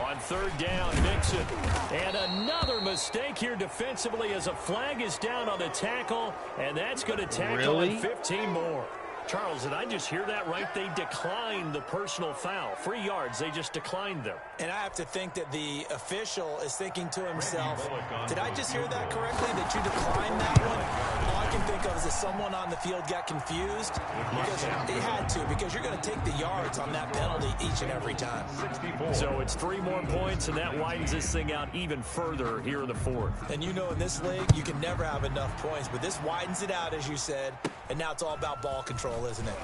On 3rd down, Mixon. And another mistake here defensively as a flag is down on the tackle, and that's going to tackle in 15 more. Charles, did I just hear that right? They declined the personal foul. 3 yards, they just declined them. And I have to think that the official is thinking to himself, did I just hear that correctly, that you declined that one? All I can think of is that someone on the field got confused, because they had to, because you're going to take the yards on that penalty each and every time. So it's 3 more points, and that widens this thing out even further here in the 4th. And you know, in this league, you can never have enough points, but this widens it out, as you said, and now it's all about ball control, isn't it?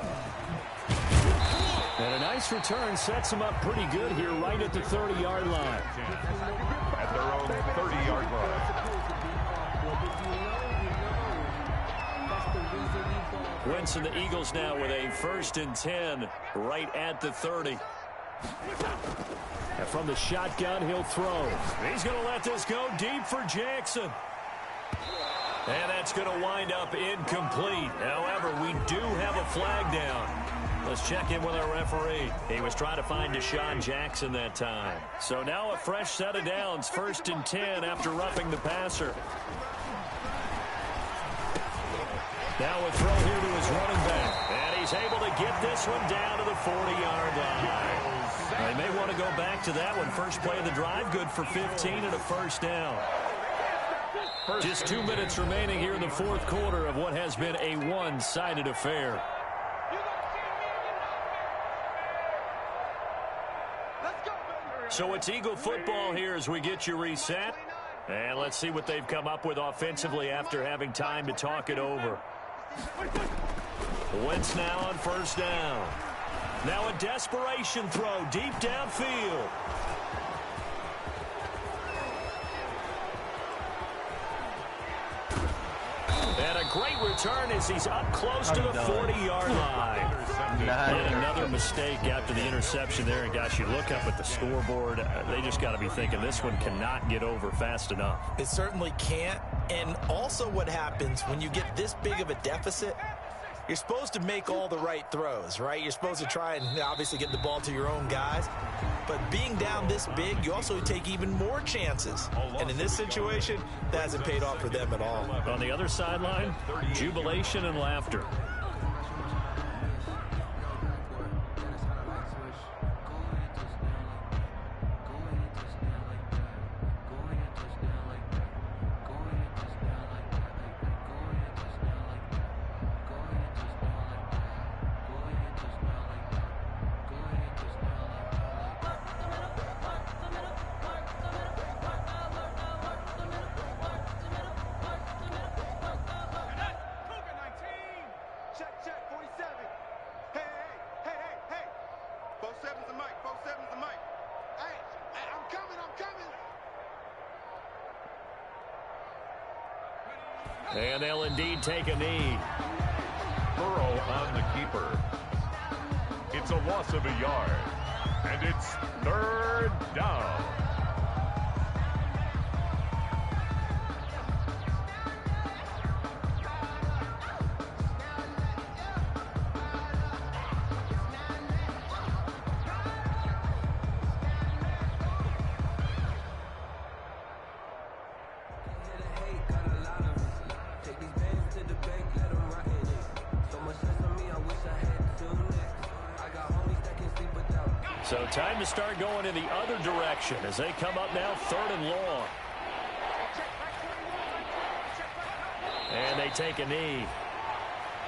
And a nice return sets them up pretty good here right at the 30-yard line. At their own 30-yard line. Wentz and the Eagles now with a 1st and 10 right at the 30. And from the shotgun, he'll throw. He's going to let this go deep for Jackson. And that's going to wind up incomplete. However, we do have a flag down. Let's check in with our referee. He was trying to find Deshaun Jackson that time. So now a fresh set of downs, 1st and 10 after roughing the passer. Now a throw here to his running back. And he's able to get this one down to the 40-yard line. They may want to go back to that one. First play of the drive, good for 15 and a first down. Just 2 minutes remaining here in the fourth quarter of what has been a one-sided affair. So it's Eagle football here as we get you reset. And let's see what they've come up with offensively after having time to talk it over. Wentz now on first down. Now a desperation throw deep downfield. And a great return as he's up close to the 40-yard line. And another mistake after the interception there. And, gosh, you look up at the scoreboard, they just got to be thinking this one cannot get over fast enough. It certainly can't. And also what happens when you get this big of a deficit, you're supposed to make all the right throws, right? You're supposed to try and obviously get the ball to your own guys. But being down this big, you also take even more chances. And in this situation, that hasn't paid off for them at all. On the other sideline, jubilation and laughter. And they'll indeed take a knee. Burrow on the keeper. It's a loss of a yard. And it's 3rd down. So time to start going in the other direction as they come up now 3rd and long. And they take a knee.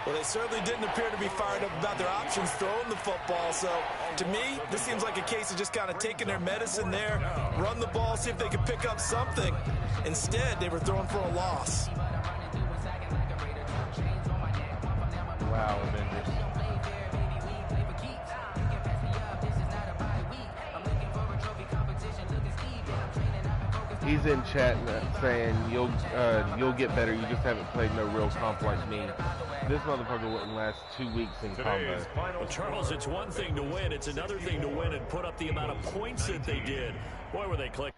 Well, they certainly didn't appear to be fired up about their options throwing the football. So, to me, this seems like a case of just kind of taking their medicine there, run the ball, see if they can pick up something. Instead, they were throwing for a loss. Wow, Avengers. He's in chat saying you'll get better. You just haven't played no real comp like me. This motherfucker wouldn't last 2 weeks in combat. Well, Charles, it's one thing to win. It's another thing to win and put up the amount of points that they did. Boy, were they click.